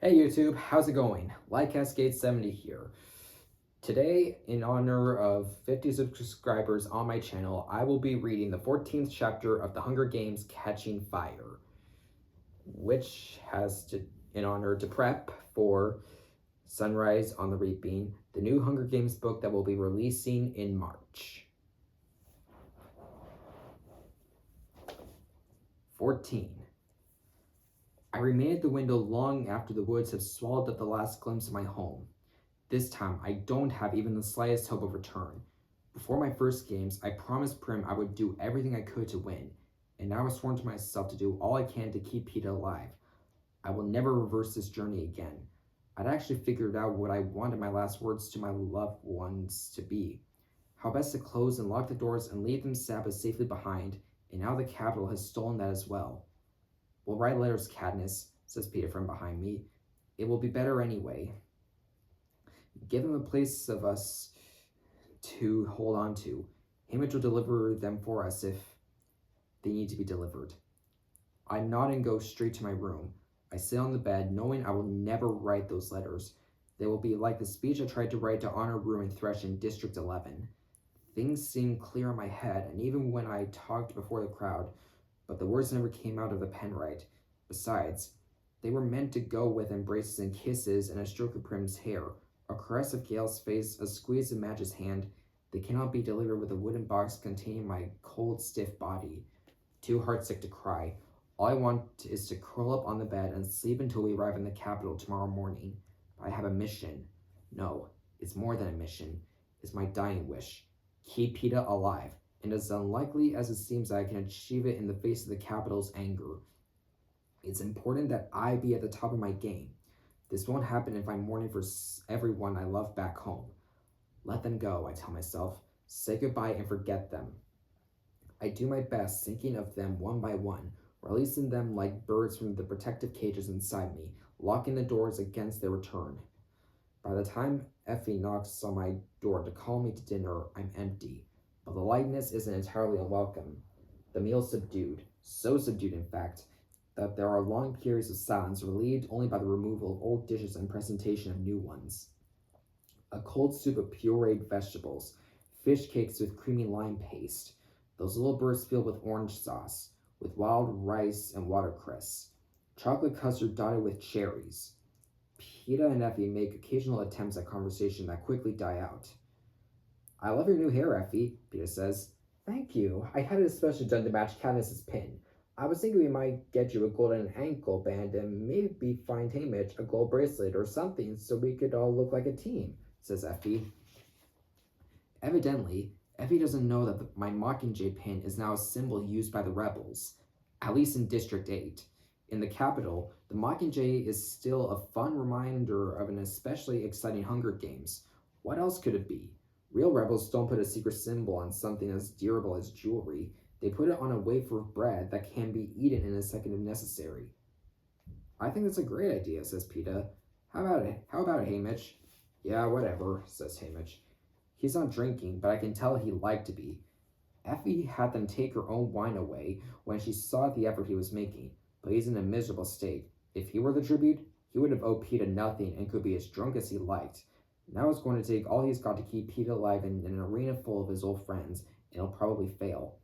Hey YouTube, how's it going? Like Cascade70 here. Today, in honor of 50 subscribers on my channel, I will be reading the 14th chapter of The Hunger Games Catching Fire, which has in honor to prep for Sunrise on the Reaping, the new Hunger Games book that will be releasing in March. 14. I remain at the window long after the woods have swallowed up the last glimpse of my home. This time, I don't have even the slightest hope of return. Before my first games, I promised Prim I would do everything I could to win, and now I've sworn to myself to do all I can to keep Peeta alive. I will never reverse this journey again. I'd actually figured out what I wanted my last words to my loved ones to be. How best to close and lock the doors and leave them Sabbath safely behind, and now the capital has stolen that as well. We'll write letters, Katniss, says Peeta from behind me. It will be better anyway. Give them a place of us to hold on to. Haymitch will deliver them for us if they need to be delivered. I nod and go straight to my room. I sit on the bed, knowing I will never write those letters. They will be like the speech I tried to write to Honor Rue and Thresh in District 11. Things seemed clear in my head, and even when I talked before the crowd, but the words never came out of the pen right. Besides, they were meant to go with embraces and kisses and a stroke of Prim's hair, a caress of Gale's face, a squeeze of Madge's hand. They cannot be delivered with a wooden box containing my cold, stiff body. Too heartsick to cry. All I want is to curl up on the bed and sleep until we arrive in the capital tomorrow morning. But I have a mission. No, it's more than a mission. It's my dying wish. Keep Peeta alive. And as unlikely as it seems that I can achieve it in the face of the capital's anger. It's important that I be at the top of my game. This won't happen if I'm mourning for everyone I love back home. Let them go, I tell myself. Say goodbye and forget them. I do my best, thinking of them one by one, releasing them like birds from the protective cages inside me, locking the doors against their return. By the time Effie knocks on my door to call me to dinner, I'm empty. But the lightness isn't entirely unwelcome. The meal's subdued, so subdued in fact, that there are long periods of silence relieved only by the removal of old dishes and presentation of new ones. A cold soup of pureed vegetables, fish cakes with creamy lime paste, those little birds filled with orange sauce, with wild rice and watercress, chocolate custard dotted with cherries. Peeta and Effie make occasional attempts at conversation that quickly die out. I love your new hair, Effie, Peeta says. Thank you. I had it especially done to match Katniss's pin. I was thinking we might get you a golden ankle band and maybe find Haymitch a gold bracelet or something so we could all look like a team, says Effie. Evidently, Effie doesn't know that my Mockingjay pin is now a symbol used by the rebels, at least in District 8. In the capital, the Mockingjay is still a fun reminder of an especially exciting Hunger Games. What else could it be? Real rebels don't put a secret symbol on something as durable as jewelry. They put it on a wafer of bread that can be eaten in a second if necessary. I think that's a great idea, says Peeta. How about it, Haymitch? Yeah, whatever, says Haymitch. He's not drinking, but I can tell he'd like to be. Effie had them take her own wine away when she saw the effort he was making, but he's in a miserable state. If he were the tribute, he would have owed Peeta nothing and could be as drunk as he liked. Now it's going to take all he's got to keep Peeta alive in an arena full of his old friends, and he'll probably fail.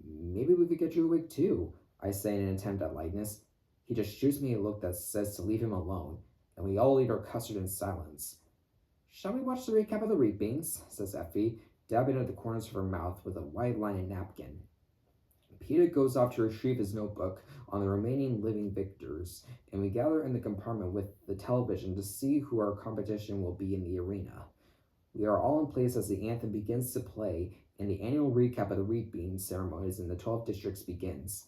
Maybe we could get you a wig too, I say in an attempt at lightness. He just shoots me a look that says to leave him alone, and we all eat our custard in silence. Shall we watch the recap of the reapings? Says Effie, dabbing at the corners of her mouth with a wide-lined napkin. Peeta goes off to retrieve his notebook on the remaining living victors, and we gather in the compartment with the television to see who our competition will be in the arena. We are all in place as the anthem begins to play, and the annual recap of the reaping ceremonies in the 12 districts begins.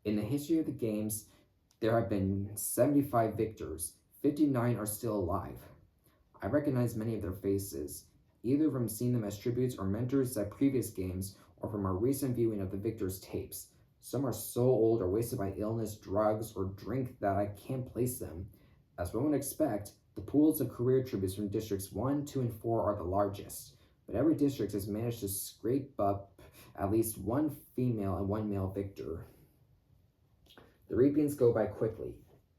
In the history of the games, there have been 75 victors. 59 are still alive. I recognize many of their faces, either from seeing them as tributes or mentors at previous games, or from our recent viewing of the victors' tapes. Some are so old or wasted by illness, drugs, or drink that I can't place them. As one would expect, the pools of career tributes from districts 1, 2, and 4 are the largest, but every district has managed to scrape up at least one female and one male victor. The reapings go by quickly.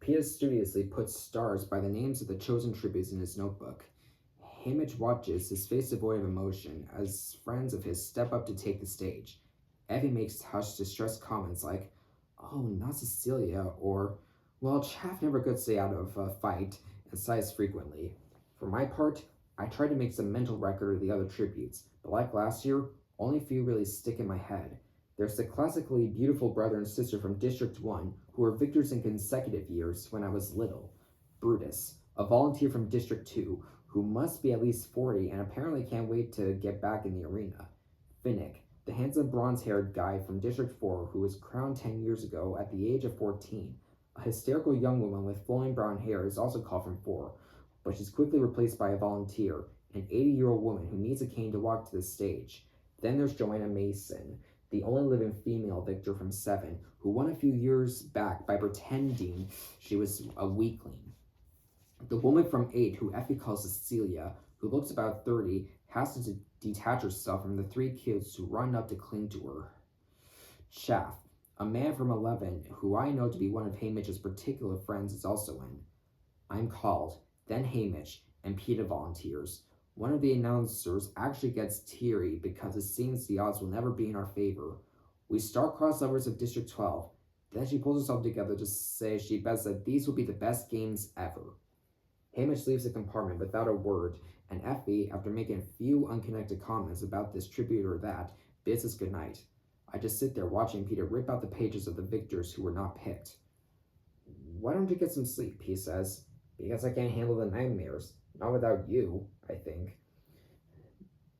Peta studiously puts stars by the names of the chosen tributes in his notebook. Haymitch watches, his face devoid of emotion, as friends of his step up to take the stage. Effie makes hushed, distressed comments like, "Oh, not Cecilia," or, "Well, Chaff never could stay out of a fight," and sighs frequently. For my part, I tried to make some mental record of the other tributes, but like last year, only a few really stick in my head. There's the classically beautiful brother and sister from District 1 who were victors in consecutive years when I was little. Brutus, a volunteer from District 2 who must be at least 40 and apparently can't wait to get back in the arena. Finnick, the handsome bronze-haired guy from District 4 who was crowned 10 years ago at the age of 14. A hysterical young woman with flowing brown hair is also called from 4, but she's quickly replaced by a volunteer, an 80-year-old woman who needs a cane to walk to the stage. Then there's Joanna Mason, the only living female victor from 7, who won a few years back by pretending she was a weakling. The woman from 8, who Effie calls Cecilia, who looks about 30, has to detach herself from the 3 kids who run up to cling to her. Chaff, a man from 11, who I know to be one of Haymitch's particular friends, is also in. I'm called, then Haymitch, and Peta volunteers. One of the announcers actually gets teary because it seems the odds will never be in our favor. We start crossovers of District 12. Then she pulls herself together to say she bets that these will be the best games ever. Haymitch leaves the compartment without a word, and Effie, after making a few unconnected comments about this tribute or that, bids us goodnight. I just sit there watching Peta rip out the pages of the victors who were not picked. "Why don't you get some sleep?" he says. "Because I can't handle the nightmares. Not without you, I think.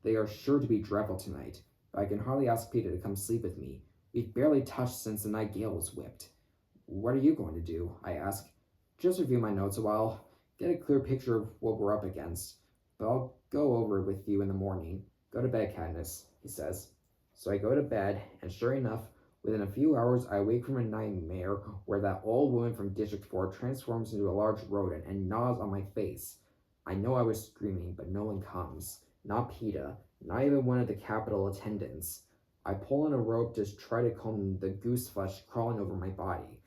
They are sure to be dreadful tonight, but I can hardly ask Peta to come sleep with me. We've barely touched since the night Gale was whipped." "What are you going to do?" I ask. "Just review my notes a while, get a clear picture of what we're up against. But I'll go over it with you in the morning. Go to bed, Katniss," he says. So I go to bed, and sure enough, within a few hours I wake from a nightmare where that old woman from District 4 transforms into a large rodent and gnaws on my face. I know I was screaming, but no one comes. Not Peta, not even one of the Capitol attendants. I pull on a rope to try to calm the goose flesh crawling over my body.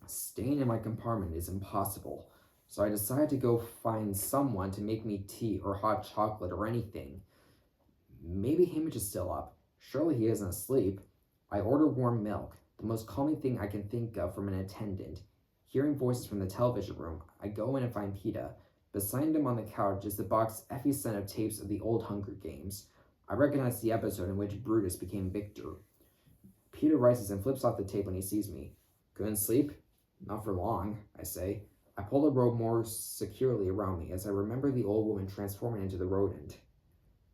Staying in my compartment is impossible, so I decide to go find someone to make me tea or hot chocolate or anything. Maybe Haymitch is still up. Surely he isn't asleep. I order warm milk, the most calming thing I can think of from an attendant. Hearing voices from the television room, I go in and find Peta. Beside him on the couch is the box Effie sent of tapes of the old Hunger Games. I recognize the episode in which Brutus became victor. Peta rises and flips off the tape when he sees me. "Couldn't sleep?" "Not for long," I say. I pull the robe more securely around me as I remember the old woman transforming into the rodent.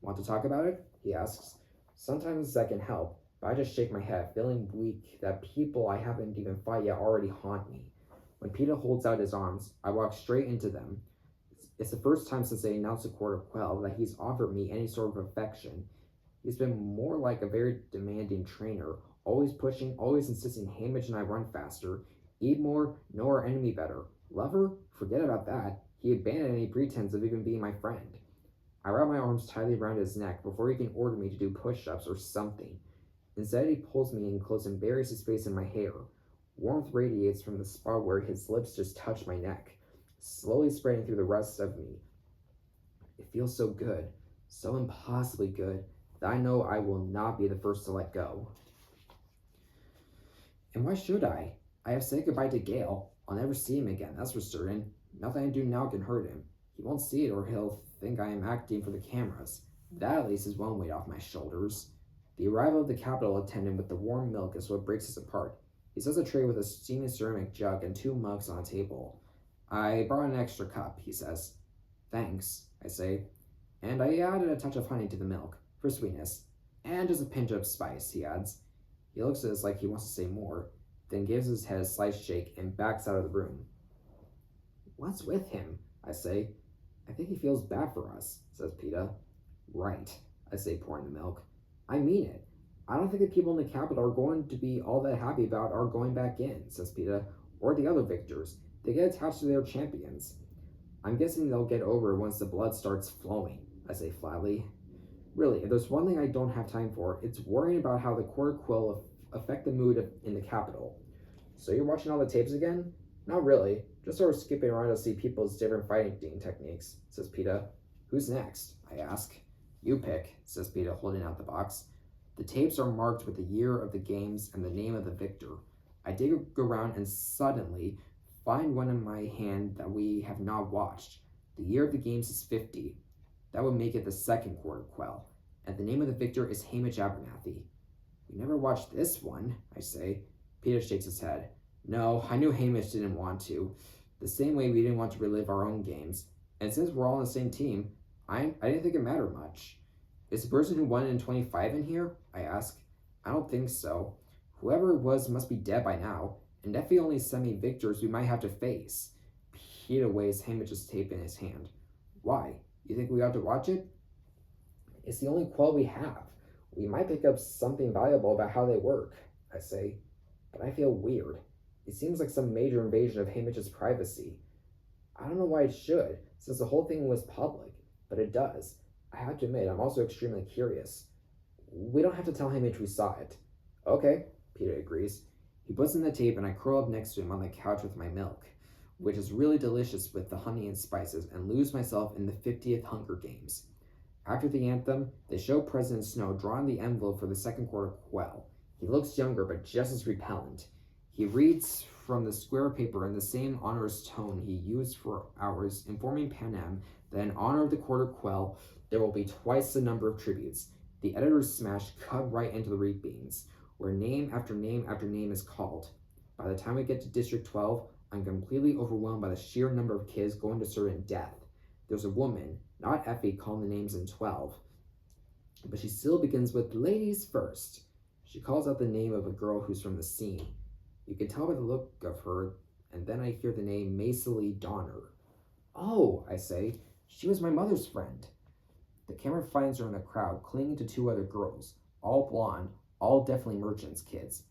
"Want to talk about it?" he asks. Sometimes that can help, but I just shake my head, feeling weak that people I haven't even fought yet already haunt me. When Peta holds out his arms, I walk straight into them. It's the first time since they announced the Court of Quell that he's offered me any sort of affection. He's been more like a very demanding trainer, always pushing, always insisting Haymitch and I run faster, eat more, know our enemy better. Lover? Forget about that. He abandoned any pretense of even being my friend. I wrap my arms tightly around his neck before he can order me to do push-ups or something. Instead, he pulls me in close and buries his face in my hair. Warmth radiates from the spot where his lips just touch my neck, slowly spreading through the rest of me. It feels so good, so impossibly good, that I know I will not be the first to let go. And why should I? I have said goodbye to Gale. I'll never see him again, that's for certain. Nothing I do now can hurt him. He won't see it or he'll think I am acting for the cameras. That at least is one weight off my shoulders. The arrival of the Capitol attendant with the warm milk is what breaks us apart. He sets a tray with a steaming ceramic jug and 2 mugs on a table. "I brought an extra cup," he says. "Thanks," I say. "And I added a touch of honey to the milk, for sweetness. And just a pinch of spice," he adds. He looks at us like he wants to say more, then gives his head a slight shake and backs out of the room. "What's with him?" I say. "I think he feels bad for us," says Peta. "Right," I say, pouring the milk. "I mean it. I don't think the people in the Capitol are going to be all that happy about our going back in," says Peta, "or the other victors. They get attached to their champions." "I'm guessing they'll get over it once the blood starts flowing," I say flatly. Really, if there's one thing I don't have time for, it's worrying about how the Court of Quill affect the mood in the Capitol. "So you're watching all the tapes again?" Not really. Just sort of skipping around to see people's different fighting techniques, says PETA. Who's next? I ask. You pick, says PETA, holding out the box. The tapes are marked with the year of the games and the name of the victor. I dig around and suddenly find one in my hand that we have not watched. The year of the games is 50. That would make it the second quarter quell. And the name of the victor is Hamish Abernathy. We never watched this one, I say. PETA shakes his head. No, I knew Hamish didn't want to. The same way we didn't want to relive our own games. And since we're all on the same team, I didn't think it mattered much. Is the person who won in 25 in here? I ask. I don't think so. Whoever it was must be dead by now, and if the only semi-victors we might have to face. PETA weighs Hamish's tape in his hand. Why? You think we ought to watch it? It's the only quell we have. We might pick up something valuable about how they work, I say. But I feel weird. It seems like some major invasion of Hamish's privacy. I don't know why it should, since the whole thing was public, but it does. I have to admit, I'm also extremely curious. We don't have to tell Hamish we saw it. Okay, PETA agrees. He puts in the tape and I curl up next to him on the couch with my milk, which is really delicious with the honey and spices, and lose myself in the 50th Hunger Games. After the anthem, they show President Snow drawing the envelope for the second quarter quell. He looks younger, but just as repellent. He reads from the square paper in the same onerous tone he used for hours, informing Panem that in honor of the quarter quell, there will be twice the number of tributes. The editor's smash cut right into the reap beans, where name after name after name is called. By the time we get to District 12, I'm completely overwhelmed by the sheer number of kids going to certain death. There's a woman, not Effie, calling the names in 12, but she still begins with ladies first. She calls out the name of a girl who's from the scene. You can tell by the look of her, and then I hear the name Macy Donner. Oh, I say, she was my mother's friend. The camera finds her in the crowd, clinging to two other girls, all blonde, all definitely merchants' kids.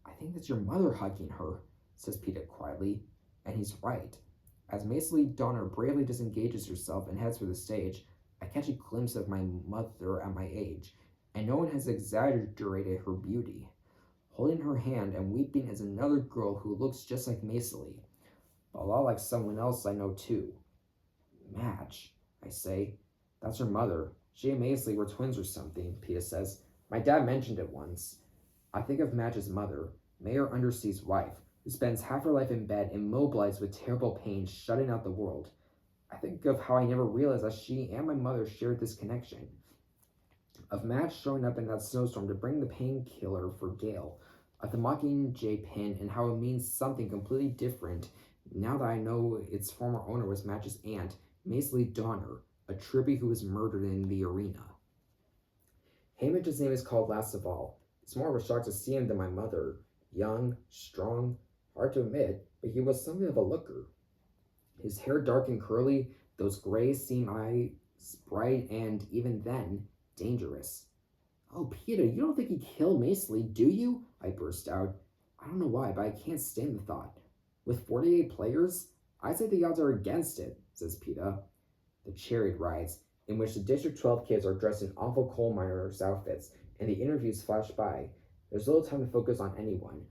I think that's your mother hugging her, says PETA quietly, and he's right. As Macy Donner bravely disengages herself and heads for the stage, I catch a glimpse of my mother at my age, and no one has exaggerated her beauty. Holding her hand and weeping is another girl who looks just like Macy, but a lot like someone else I know too. Madge, I say. That's her mother. She and Macy were twins or something, PETA says. My dad mentioned it once. I think of Madge's mother, Mayor Undersea's wife, who spends half her life in bed, immobilized with terrible pain, shutting out the world. I think of how I never realized that she and my mother shared this connection. Of Madge showing up in that snowstorm to bring the painkiller for Gale, of the Mockingjay pin and how it means something completely different now that I know its former owner was Madge's aunt, Macy Donner, a Tribby who was murdered in the arena. Hamish's name is called last of all. It's more of a shock to see him than my mother. Young, strong, hard to admit, but he was something of a looker. His hair dark and curly, those gray seam eyes bright and, even then, dangerous. Oh, PETA, you don't think he killed Macy, do you? I burst out. I don't know why, but I can't stand the thought. With 48 players, I'd say the odds are against it, says PETA. The chariot rides, in which the District 12 kids are dressed in awful coal miners' outfits, and the interviews flash by. There's little time to focus on anyone.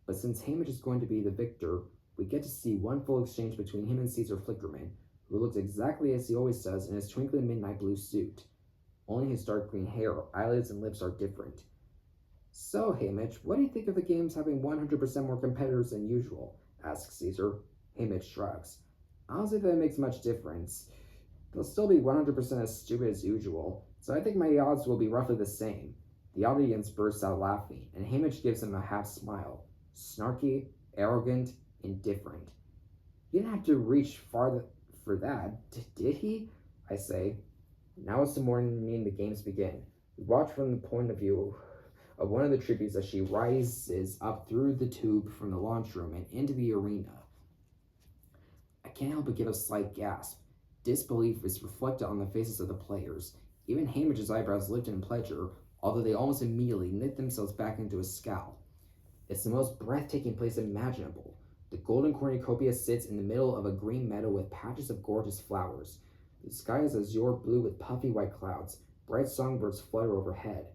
But since Hamish is going to be the victor, we get to see one full exchange between him and Caesar Flickerman, who looks exactly as he always does in his twinkling midnight blue suit. Only his dark green hair, eyelids, and lips are different. So, Hamish, what do you think of the games having 100% more competitors than usual? Asks Caesar. Hamish shrugs. I don't think that makes much difference. They'll still be 100% as stupid as usual, so I think my odds will be roughly the same. The audience bursts out laughing, and Hamish gives him a half smile. Snarky, arrogant, indifferent. He didn't have to reach far for that, did he? I say. Now it's the morning the games begin. We watch from the point of view of one of the tributes as she rises up through the tube from the launch room and into the arena. I can't help but give a slight gasp. Disbelief is reflected on the faces of the players. Even Hamish's eyebrows lift in pleasure, although they almost immediately knit themselves back into a scowl. It's the most breathtaking place imaginable. The golden cornucopia sits in the middle of a green meadow with patches of gorgeous flowers. The sky is azure blue with puffy white clouds. Bright songbirds flutter overhead.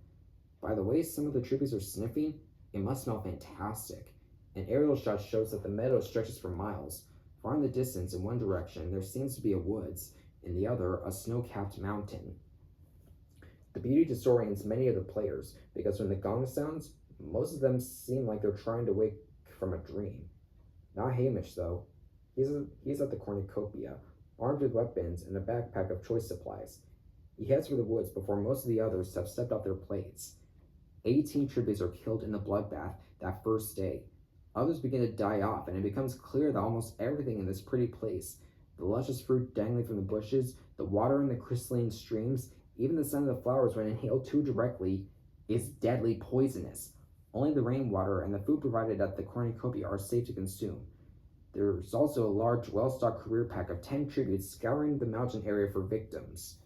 By the way some of the tributes are sniffing, it must smell fantastic. An aerial shot shows that the meadow stretches for miles. Far in the distance, in one direction, there seems to be a woods, in the other, a snow-capped mountain. The beauty disorients many of the players, because when the gong sounds, most of them seem like they're trying to wake from a dream. Not Hamish, though. He's at the cornucopia, armed with weapons and a backpack of choice supplies. He heads for the woods before most of the others have stepped off their plates. 18 tributes are killed in the bloodbath that first day. Others begin to die off, and it becomes clear that almost everything in this pretty place, the luscious fruit dangling from the bushes, the water in the crystalline streams, even the scent of the flowers when inhaled too directly, is deadly poisonous. Only the rainwater and the food provided at the cornucopia are safe to consume. There's also a large, well-stocked career pack of 10 tributes scouring the mountain area for victims.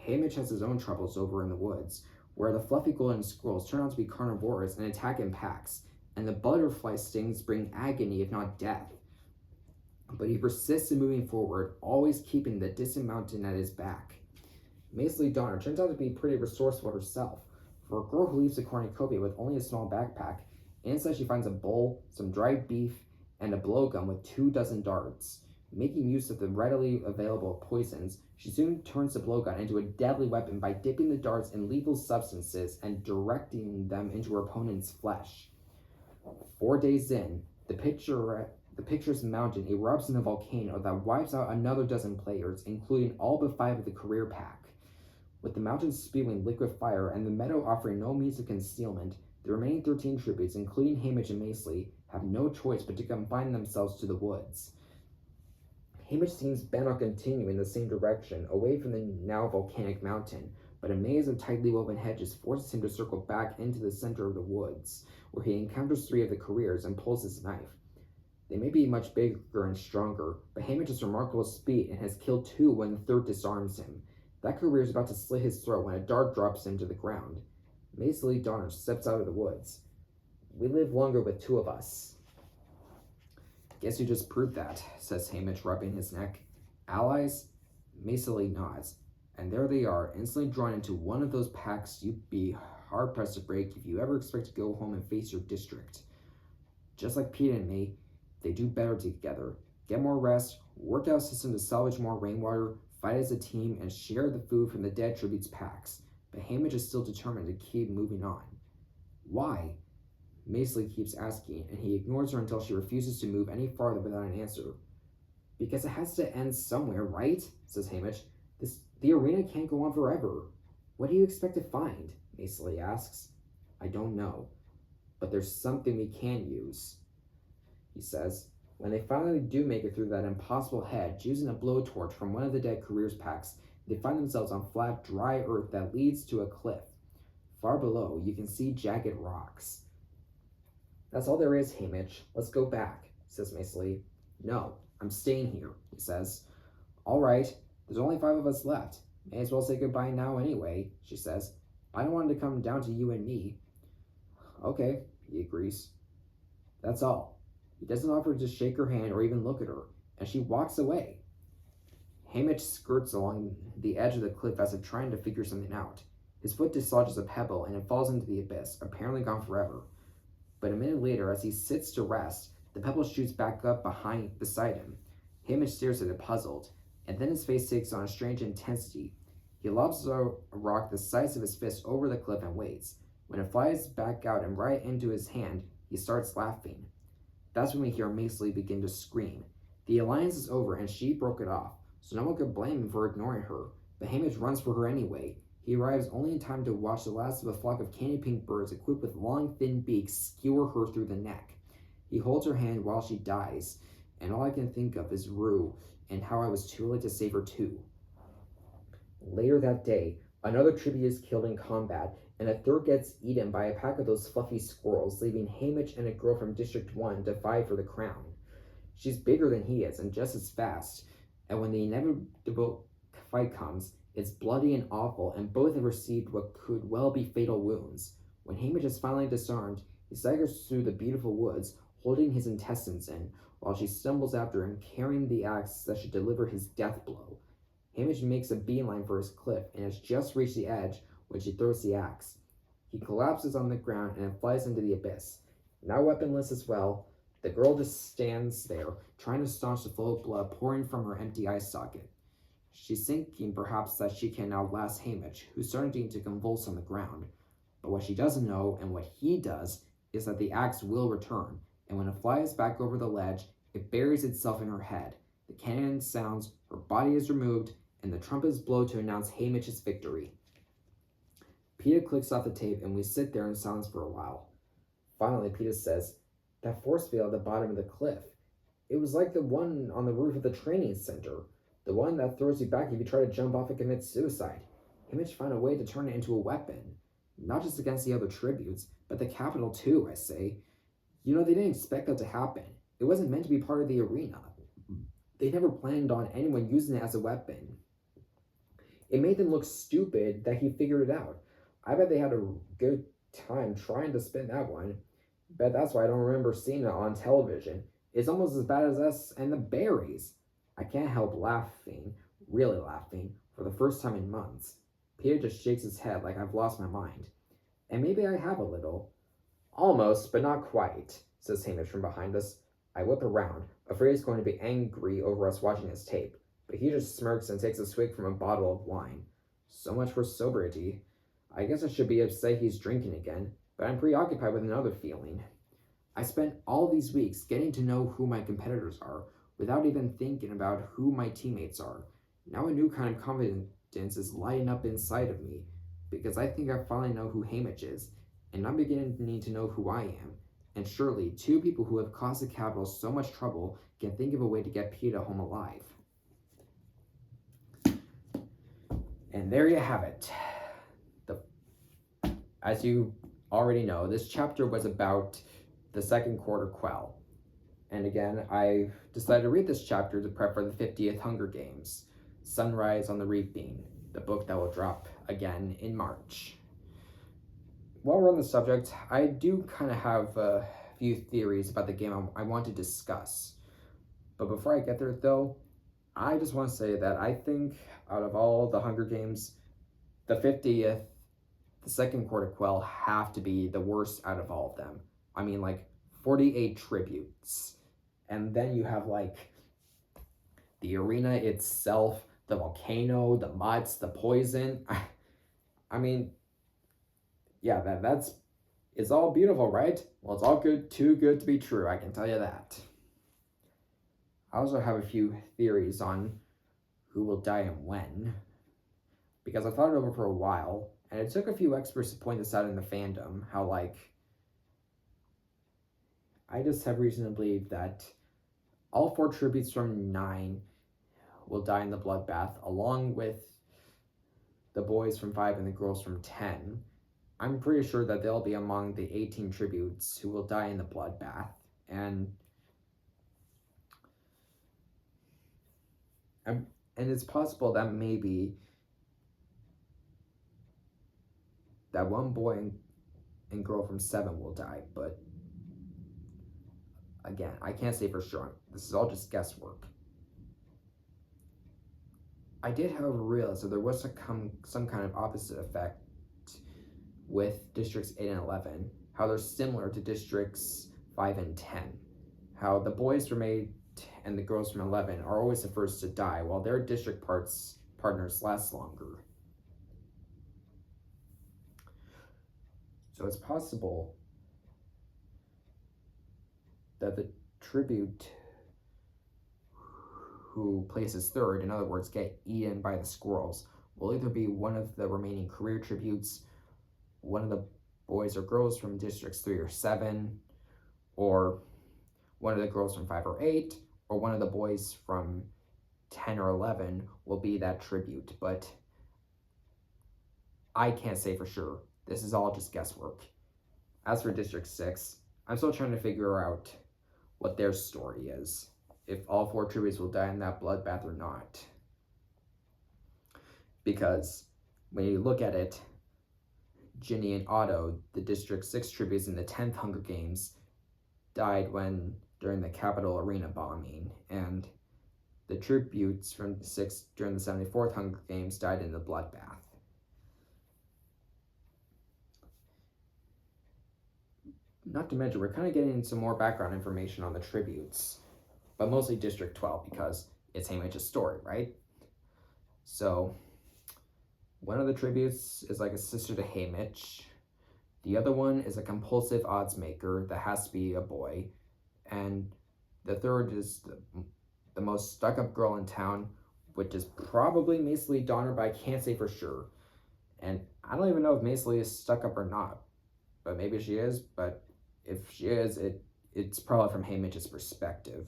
Hamish has his own troubles over in the woods, where the fluffy golden squirrels turn out to be carnivorous and attack in packs, and the butterfly stings bring agony if not death. But he persists in moving forward, always keeping the distant mountain at his back. Maisley Donner turns out to be pretty resourceful herself. For a girl who leaves the cornucopia with only a small backpack, inside she finds a bowl, some dried beef, and a blowgun with 24 darts. Making use of the readily available poisons, she soon turns the blowgun into a deadly weapon by dipping the darts in lethal substances and directing them into her opponent's flesh. 4 days in, the picturesque mountain erupts in a volcano that wipes out another dozen players, including all but 5 of the career pack. With the mountain spewing liquid fire and the meadow offering no means of concealment, the remaining 13 tributes, including Hamish and Maisley, have no choice but to confine themselves to the woods. Hamish seems bent on continuing in the same direction, away from the now volcanic mountain, but a maze of tightly woven hedges forces him to circle back into the center of the woods, where he encounters 3 of the careers and pulls his knife. They may be much bigger and stronger, but Hamish has remarkable speed and has killed 2 when the third disarms him. That career is about to slit his throat when a dart drops him to the ground. Maisley Donner steps out of the woods. "We live longer with 2 of us." "Guess you just proved that," says Hamish, rubbing his neck. "Allies?" Maisley nods. "And there they are, instantly drawn into one of those packs you'd be hard-pressed to break if you ever expect to go home and face your district. Just like Pete and me, they do better together. Get more rest, work out a system to salvage more rainwater, fight as a team, and share the food from the dead tributes packs." But Hamish is still determined to keep moving on. "Why?" Maisley keeps asking, and he ignores her until she refuses to move any farther without an answer. "Because it has to end somewhere, right?" says Hamish. The arena can't go on forever." "What do you expect to find?" Maisley asks. "I don't know, but there's something we can use," he says. When they finally do make it through that impossible hedge, using a blowtorch from one of the dead careers packs, they find themselves on flat, dry earth that leads to a cliff. Far below, you can see jagged rocks. "That's all there is, Hamish. Let's go back," says Maisley. "No, I'm staying here," he says. "All right, there's only 5 of us left. May as well say goodbye now anyway," she says. "I don't want it to come down to you and me." "Okay," he agrees. That's all. He doesn't offer to shake her hand or even look at her, and she walks away. Hamish skirts along the edge of the cliff as if trying to figure something out. His foot dislodges a pebble and it falls into the abyss, apparently gone forever. But a minute later, as he sits to rest, the pebble shoots back up beside him. Hamish stares at it puzzled, and then his face takes on a strange intensity. He lobs a rock the size of his fist over the cliff and waits. When it flies back out and right into his hand, he starts laughing. That's when we hear Maisley begin to scream. The alliance is over and she broke it off, so no one could blame him for ignoring her, but Hamish runs for her anyway. He arrives only in time to watch the last of a flock of candy pink birds equipped with long, thin beaks skewer her through the neck. He holds her hand while she dies, and all I can think of is Rue and how I was too late to save her too. Later that day, another tribute is killed in combat, and a third gets eaten by a pack of those fluffy squirrels, leaving Hamish and a girl from District 1 to vie for the crown. She's bigger than he is and just as fast, and when the inevitable fight comes, it's bloody and awful, and both have received what could well be fatal wounds. When Hamish is finally disarmed, he staggers through the beautiful woods, holding his intestines in, while she stumbles after him, carrying the axe that should deliver his death blow. Hamish makes a beeline for his cliff, and has just reached the edge when she throws the axe. He collapses on the ground, and it flies into the abyss. Now weaponless as well, the girl just stands there, trying to staunch the flow of blood pouring from her empty eye socket. She's thinking perhaps that she can outlast Haymitch, who's starting to convulse on the ground. But what she doesn't know, and what he does, is that the axe will return, and when it flies back over the ledge, it buries itself in her head. The cannon sounds, her body is removed, and the trumpets blow to announce Haymitch's victory. Peeta clicks off the tape, and we sit there in silence for a while. Finally, Peeta says, "That force field at the bottom of the cliff. It was like the one on the roof of the training center. The one that throws you back if you try to jump off and commit suicide. Haymitch found a way to turn it into a weapon. Not just against the other tributes, but the capital too, I say. You know, they didn't expect that to happen. It wasn't meant to be part of the arena. They never planned on anyone using it as a weapon. It made them look stupid that he figured it out. I bet they had a good time trying to spin that one. Bet that's why I don't remember seeing it on television. It's almost as bad as us and the Berries." I can't help laughing, really laughing, for the first time in months. Peeta just shakes his head like I've lost my mind. And maybe I have a little. "Almost, but not quite," says Haymitch from behind us. I whip around, afraid he's going to be angry over us watching his tape, but he just smirks and takes a swig from a bottle of wine. So much for sobriety. I guess I should be upset he's drinking again, but I'm preoccupied with another feeling. I spent all these weeks getting to know who my competitors are, without even thinking about who my teammates are. Now a new kind of confidence is lighting up inside of me, because I think I finally know who Haymitch is, and I'm beginning to know who I am. And surely, two people who have caused the capital so much trouble can think of a way to get Peeta home alive. And there you have it. As you already know, this chapter was about the second quarter quell. And again, I decided to read this chapter to prep for the 50th Hunger Games, Sunrise on the Reaping, the book that will drop again in March. While we're on the subject, I do kind of have a few theories about the game I want to discuss. But before I get there, though, I just want to say that I think out of all the Hunger Games, the 50th, the second quarter quell have to be the worst out of all of them. I mean, like, 48 tributes. And then you have, like, the arena itself, the volcano, the mutts, the poison. I mean, yeah, it's all beautiful, right? Well, it's all good, too good to be true, I can tell you that. I also have a few theories on who will die and when, because I thought it over for a while, and it took a few experts to point this out in the fandom, how, like, I just have reason to believe that all 4 tributes from 9 will die in the bloodbath, along with the boys from 5 and the girls from 10. I'm pretty sure that they'll be among the 18 tributes who will die in the bloodbath, and it's possible that maybe that one boy and girl from 7 will die, but again, I can't say for sure. This is all just guesswork. I did, however, realize that there was some kind of opposite effect with Districts 8 and 11, how they're similar to Districts 5 and 10, how the boys from 8 and the girls from 11 are always the first to die, while their district partners last longer. So it's possible that the tribute who places third, in other words, get eaten by the squirrels, will either be one of the remaining career tributes, one of the boys or girls from Districts 3 or 7, or one of the girls from 5 or 8, or one of the boys from 10 or 11 will be that tribute, but I can't say for sure. This is all just guesswork. As for District 6, I'm still trying to figure out what their story is, if all 4 tributes will die in that bloodbath or not. Because when you look at it, Ginny and Otto, the District 6 tributes in the 10th Hunger Games, died during the Capitol Arena bombing, and the tributes from the 6 during the 74th Hunger Games died in the bloodbath. Not to mention, we're kind of getting some more background information on the tributes, but mostly District 12 because it's Haymitch's story, right? So, one of the tributes is like a sister to Haymitch. The other one is a compulsive odds maker that has to be a boy. And the third is the most stuck-up girl in town, which is probably Macy Donner, but I can't say for sure. And I don't even know if Macy is stuck up or not, but maybe she is. But if she is, it's probably from Haymitch's perspective.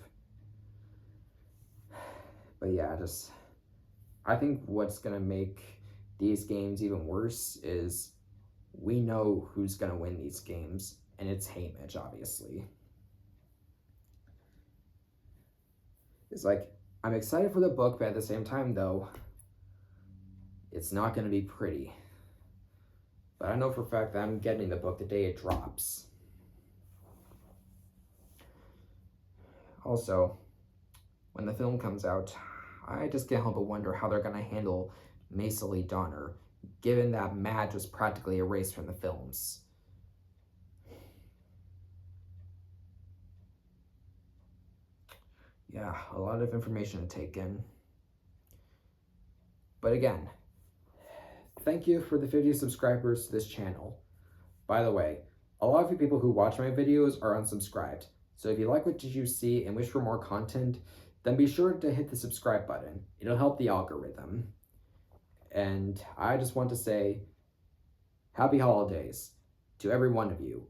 But yeah, I think what's gonna make these games even worse is we know who's gonna win these games, and it's Haymitch, obviously. It's like, I'm excited for the book, but at the same time, though, it's not gonna be pretty. But I know for a fact that I'm getting the book the day it drops. Also, when the film comes out, I just can't help but wonder how they're gonna handle Macy Lee Donner, given that Madge was practically erased from the films. Yeah, a lot of information to take in. But again, thank you for the 50 subscribers to this channel. By the way, a lot of you people who watch my videos are unsubscribed. So if you like what you see and wish for more content, then be sure to hit the subscribe button. It'll help the algorithm. And I just want to say, happy holidays to every one of you.